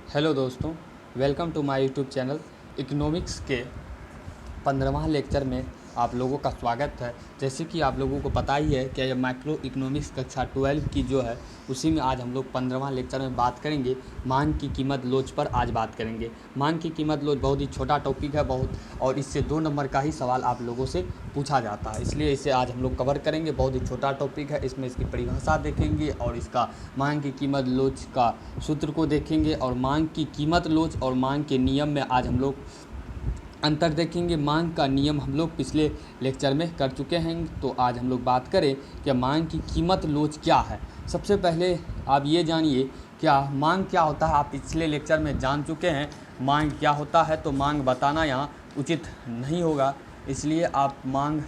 Hello दोस्तों, welcome to my YouTube channel. Economics के 15वां लेक्चर में आप लोगों का स्वागत है। जैसे कि आप लोगों को पता ही है कि ये माइक्रो इकोनॉमिक्स कक्षा 12 की जो है उसी में आज हम लोग 15वां लेक्चर में बात करेंगे। मांग की कीमत लोच पर आज बात करेंगे। मांग की कीमत लोच बहुत ही छोटा टॉपिक है और इससे 2 नंबर का ही सवाल आप लोगों से पूछा जाता है, इसलिए इसे आज हम लोग कवर करेंगे। बहुत ही छोटा टॉपिक है, इसमें इसकी परिभाषा देखेंगे और इसका मांग की कीमत लोच का सूत्र को देखेंगे और मांग की कीमत लोच और मांग के नियम में आज हम लोग अंतर देखेंगे। मांग का नियम हम लोग पिछले लेक्चर में कर चुके हैं, तो आज हम लोग बात करें कि मांग की कीमत लोच क्या है। सबसे पहले आप ये जानिए क्या मांग क्या होता है। आप पिछले लेक्चर में जान चुके हैं मांग क्या होता है, तो मांग बताना यहाँ उचित नहीं होगा, इसलिए आप मांग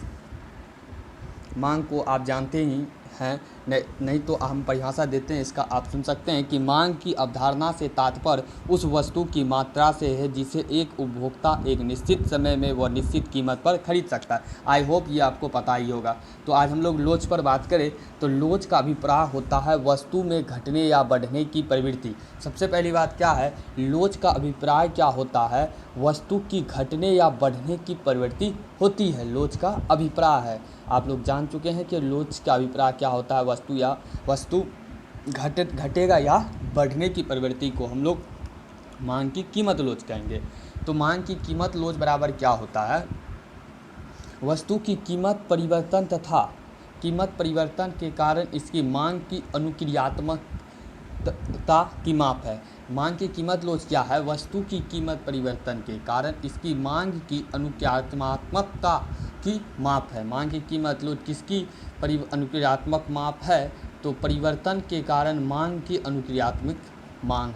को आप जानते ही हैं। नहीं तो हम परिभाषा देते हैं, इसका आप सुन सकते हैं कि मांग की अवधारणा से तात्पर्य उस वस्तु की मात्रा से है जिसे एक उपभोक्ता एक निश्चित समय में व निश्चित कीमत पर खरीद सकता है। आई होप ये आपको पता ही होगा। तो आज हम लोग लोच पर बात करें तो लोच का अभिप्राय होता है वस्तु में घटने या बढ़ने की प्रवृत्ति। सबसे पहली बात क्या है, लोच का अभिप्राय क्या होता है, वस्तु की घटने या बढ़ने की प्रवृत्ति होती है, लोच का अभिप्राय है। आप लोग जान चुके हैं कि लोच का अभिप्राय क्या होता है, वस्तु घटेगा या बढ़ने की प्रवृत्ति को हम लोग मांग की कीमत लोच कहेंगे। तो मांग की कीमत लोच बराबर क्या होता है, वस्तु की कीमत परिवर्तन तथा कीमत परिवर्तन के कारण इसकी मांग की अनुक्रियात्मकता की माप है। मांग की कीमत लोच क्या है, वस्तु की कीमत परिवर्तन के कारण इसकी मांग की अनुक्रियात्मकता की माप है। मांग की कीमत लोच किसकी अनुक्रियात्मक माप है, तो परिवर्तन के कारण मांग की अनुक्रियात्मक मांग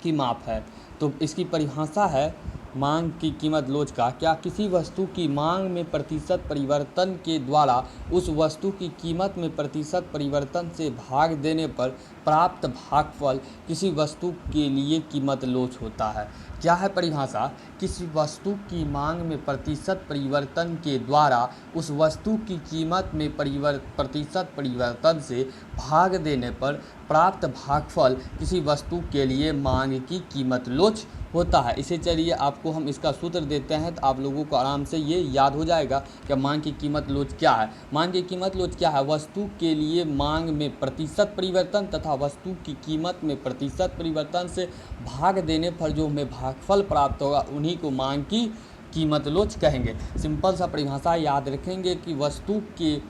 की माप है। तो इसकी परिभाषा है मांग की कीमत लोच का क्या, किसी वस्तु की मांग में प्रतिशत परिवर्तन के द्वारा उस वस्तु की कीमत में प्रतिशत परिवर्तन से भाग देने पर प्राप्त भागफल किसी वस्तु के लिए कीमत लोच होता है। क्या है परिभाषा, किसी वस्तु की मांग में प्रतिशत परिवर्तन के द्वारा उस वस्तु की कीमत में प्रतिशत परिवर्तन से भाग देने पर प्राप्त भागफल किसी वस्तु के लिए मांग की कीमत लोच होता है। इसे चलिए आपको हम इसका सूत्र देते हैं, तो आप लोगों को आराम से ये याद हो जाएगा कि मांग की कीमत लोच क्या है। मांग की कीमत लोच क्या है, वस्तु के लिए मांग में प्रतिशत परिवर्तन तथा वस्तु की कीमत में प्रतिशत परिवर्तन से भाग देने पर जो हमें भागफल प्राप्त होगा उन्हीं को मांग की कीमत लोच कहेंगे। सिंपल सा परिभाषा याद रखेंगे कि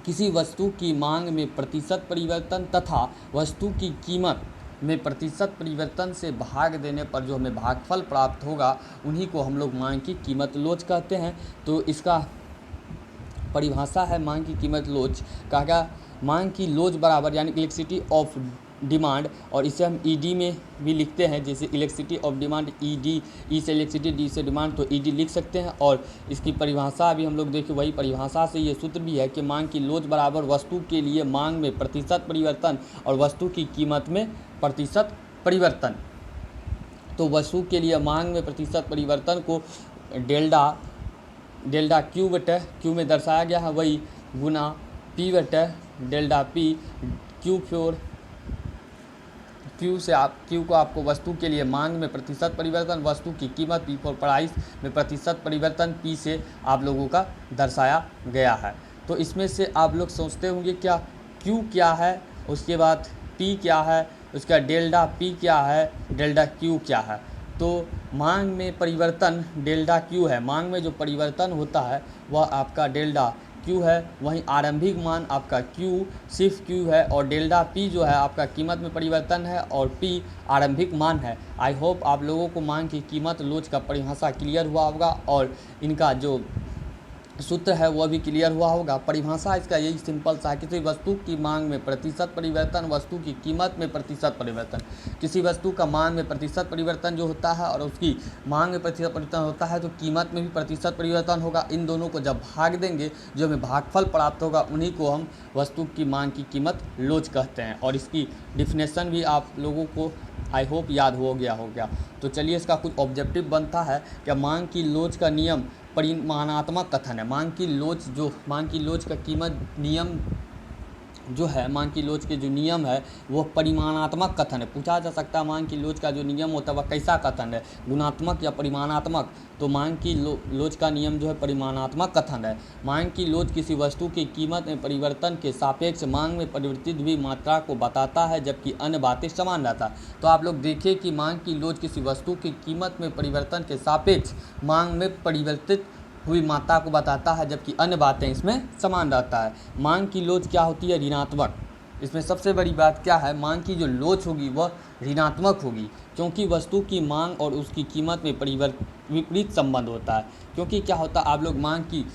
किसी वस्तु की मांग में प्रतिशत परिवर्तन तथा वस्तु की कीमत में प्रतिशत परिवर्तन से भाग देने पर जो हमें भागफल प्राप्त होगा उन्हीं को हम लोग मांग की कीमत लोच कहते हैं। तो इसका परिभाषा है मांग की कीमत लोच का क्या, मांग की लोच बराबर यानी इलेक्ट्रिसिटी ऑफ डिमांड, और इसे हम ईडी में भी लिखते हैं, जैसे इलेक्ट्रिसिटी ऑफ डिमांड ईडी, ई से इलेक्ट्रिसिटी, डी से डिमांड, तो ईडी लिख सकते हैं। और इसकी परिभाषा भी हम लोग देखें, वही परिभाषा से ये सूत्र भी है कि मांग की लोच बराबर वस्तु के लिए मांग में प्रतिशत परिवर्तन और वस्तु की कीमत में प्रतिशत परिवर्तन। तो वस्तु के लिए मांग में प्रतिशत परिवर्तन को डेल्टा क्यू बटे क्यू में दर्शाया गया है, वही गुना पी बटे डेल्टा पी, क्यू से क्यू को आपको वस्तु के लिए मांग में प्रतिशत परिवर्तन, वस्तु की कीमत पी फॉर प्राइस में प्रतिशत परिवर्तन पी से आप लोगों का दर्शाया गया है। तो इसमें से आप लोग सोचते होंगे क्या क्यू क्या है, उसके बाद पी क्या है, उसका डेल्टा पी क्या है, डेल्टा क्यू क्या है। तो मांग में परिवर्तन डेल्टा क्यू है, मांग में जो परिवर्तन होता है वह आपका डेल्टा क्यू है, वहीं आरंभिक मान आपका क्यू सिर्फ क्यू है, और डेल्टा पी जो है आपका कीमत में परिवर्तन है और पी आरंभिक मान है। आई होप आप लोगों को मांग की कीमत लोच का परिभाषा क्लियर हुआ होगा और इनका जो सूत्र है वह भी क्लियर हुआ होगा। परिभाषा इसका यही सिंपल सा है, किसी वस्तु की मांग में प्रतिशत परिवर्तन, वस्तु की कीमत में प्रतिशत परिवर्तन। किसी वस्तु का मांग में प्रतिशत परिवर्तन जो होता है और उसकी मांग में प्रतिशत परिवर्तन होता है, तो कीमत में भी प्रतिशत परिवर्तन होगा। इन दोनों को जब भाग देंगे जो हमें भागफल प्राप्त होगा उन्हीं को हम वस्तु की मांग की कीमत लोच कहते हैं। और इसकी डिफिनेशन भी आप लोगों को आई होप याद हो गया। तो चलिए इसका कुछ ऑब्जेक्टिव बनता है कि मांग की लोच का नियम परिमाणात्मक कथन है। मांग की लोच का कीमत नियम जो है मांग की लोच के जो नियम है वो परिमाणात्मक कथन है। पूछा जा सकता है मांग की लोच का जो नियम होता है वह कैसा कथन है, गुणात्मक या परिमाणात्मक। तो मांग की लोच का नियम जो है परिमाणात्मक कथन है। मांग की लोच किसी वस्तु की कीमत में परिवर्तन के सापेक्ष मांग में परिवर्तित हुई मात्रा को बताता है, जबकि अन्य बातें समान रहता है। तो आप लोग देखिए कि मांग की लोच किसी वस्तु की कीमत में परिवर्तन के सापेक्ष मांग में परिवर्तित हुई मात्रा को बताता है, जबकि अन्य बातें इसमें समान रहता है। मांग की लोच क्या होती है, ऋणात्मक। इसमें सबसे बड़ी बात क्या है, मांग की जो लोच होगी वह ऋणात्मक होगी, क्योंकि वस्तु की मांग और उसकी कीमत में विपरीत संबंध होता है। क्योंकि क्या होता है, आप लोग मांग की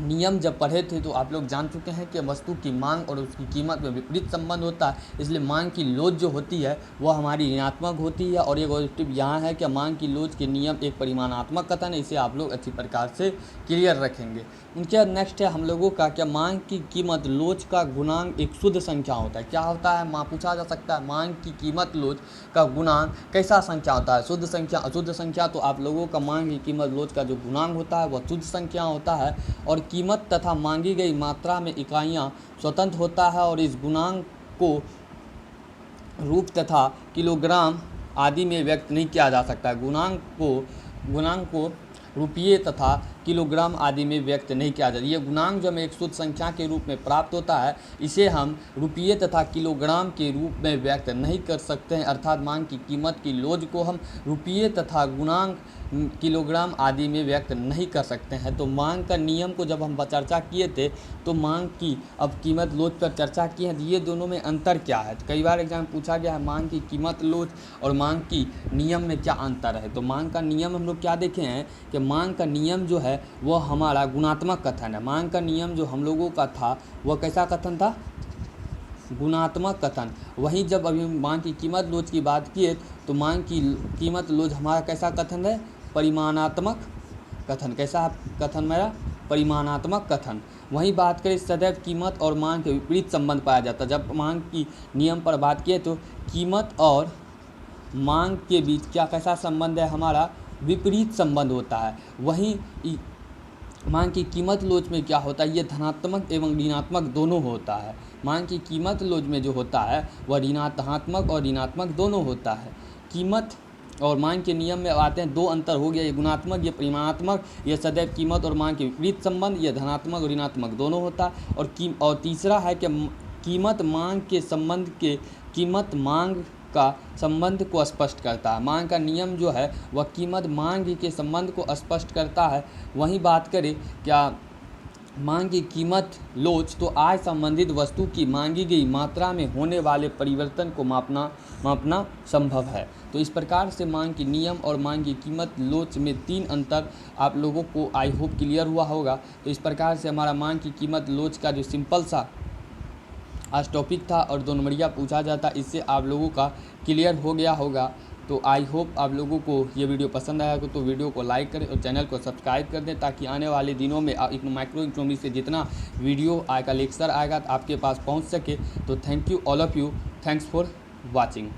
नियम जब पढ़े थे तो आप लोग जान चुके हैं कि वस्तु की मांग और उसकी कीमत में विपरीत संबंध होता है, इसलिए मांग की लोच जो होती है वह हमारी ऋणात्मक होती है। और एक ऑब्जेक्टिव यहाँ है कि मांग की लोच के नियम एक परिमाणात्मक कथन है, इसे आप लोग अच्छी प्रकार से क्लियर रखेंगे। उनके बाद नेक्स्ट है हम लोगों का क्या मांग की कीमत लोच का गुणांक एक शुद्ध संख्या होता है। क्या होता है, पूछा जा सकता है मांग की कीमत लोच का गुणांक कैसा संख्या होता है, शुद्ध संख्या अशुद्ध संख्या। तो आप लोगों का मांग की कीमत लोच का जो गुणांक होता है वह शुद्ध संख्या होता है, और कीमत तथा मांगी गई मात्रा में इकाइयाँ स्वतंत्र होता है, और इस गुणांक को रूप तथा किलोग्राम आदि में व्यक्त नहीं किया जा सकता। गुणांक को रुपये तथा किलोग्राम आदि में व्यक्त नहीं किया जाता। ये गुणांक जो हमें एक शुद्ध संख्या के रूप में प्राप्त होता है, इसे हम रुपये तथा किलोग्राम के रूप में व्यक्त नहीं कर सकते हैं। अर्थात मांग की कीमत की लोच को हम रुपये तथा गुणांक किलोग्राम आदि में व्यक्त नहीं कर सकते हैं। तो मांग का नियम को जब हम चर्चा किए थे तो मांग की अब कीमत लोच पर चर्चा की है, तो ये दोनों में अंतर क्या है। तो कई बार एग्जाम में पूछा गया है मांग की कीमत लोच और मांग की नियम में क्या अंतर है। तो मांग का नियम हम लोग क्या देखे हैं कि मांग का नियम जो है वह हमारा गुणात्मक कथन है। मांग का नियम जो हम लोगों का था वह कैसा कथन था, गुणात्मक कथन। वहीं जब अभी मांग की कीमत लोच की बात किए तो मांग की कीमत लोच हमारा कैसा कथन है, परिमाणात्मक कथन। कैसा कथन मेरा, परिमाणात्मक कथन। वहीं बात करें सदैव कीमत और मांग के विपरीत संबंध पाया जाता है। जब मांग की नियम पर बात किए तो कीमत और मांग के बीच क्या कैसा संबंध है, हमारा विपरीत संबंध होता है। वहीं मांग की कीमत लोच में क्या होता है, ये धनात्मक एवं ऋणात्मक दोनों होता है। मांग की कीमत लोच में जो होता है वह धनात्मक और ऋणात्मक दोनों होता है। कीमत और मांग के नियम में आते हैं दो अंतर हो गया, ये गुणात्मक ये परिमाणात्मक। ये सदैव कीमत और मांग के विपरीत संबंध, ये धनात्मक और ऋणात्मक दोनों होता है। और तीसरा है कि कीमत मांग के संबंध के कीमत मांग का संबंध को स्पष्ट करता है। मांग का नियम जो है वह कीमत मांग के संबंध को स्पष्ट करता है। वहीं बात करें क्या मांग की कीमत लोच, तो आय संबंधित वस्तु की मांगी गई मात्रा में होने वाले परिवर्तन को मापना संभव है। तो इस प्रकार से मांग की नियम और मांग की कीमत लोच में तीन अंतर आप लोगों को आई होप क्लियर हुआ होगा। तो इस प्रकार से हमारा मांग की कीमत लोच का जो सिंपल सा आज टॉपिक था और 2 नंबरिया पूछा जाता, इससे आप लोगों का क्लियर हो गया होगा। तो आई होप आप लोगों को ये वीडियो पसंद आया हो तो वीडियो को लाइक करें और चैनल को सब्सक्राइब कर दें, ताकि आने वाले दिनों में माइक्रो इकोनॉमी से जितना वीडियो आएगा, लेक्चर आएगा, तो आपके पास पहुंच सके। तो thank you all of you, thanks for watching.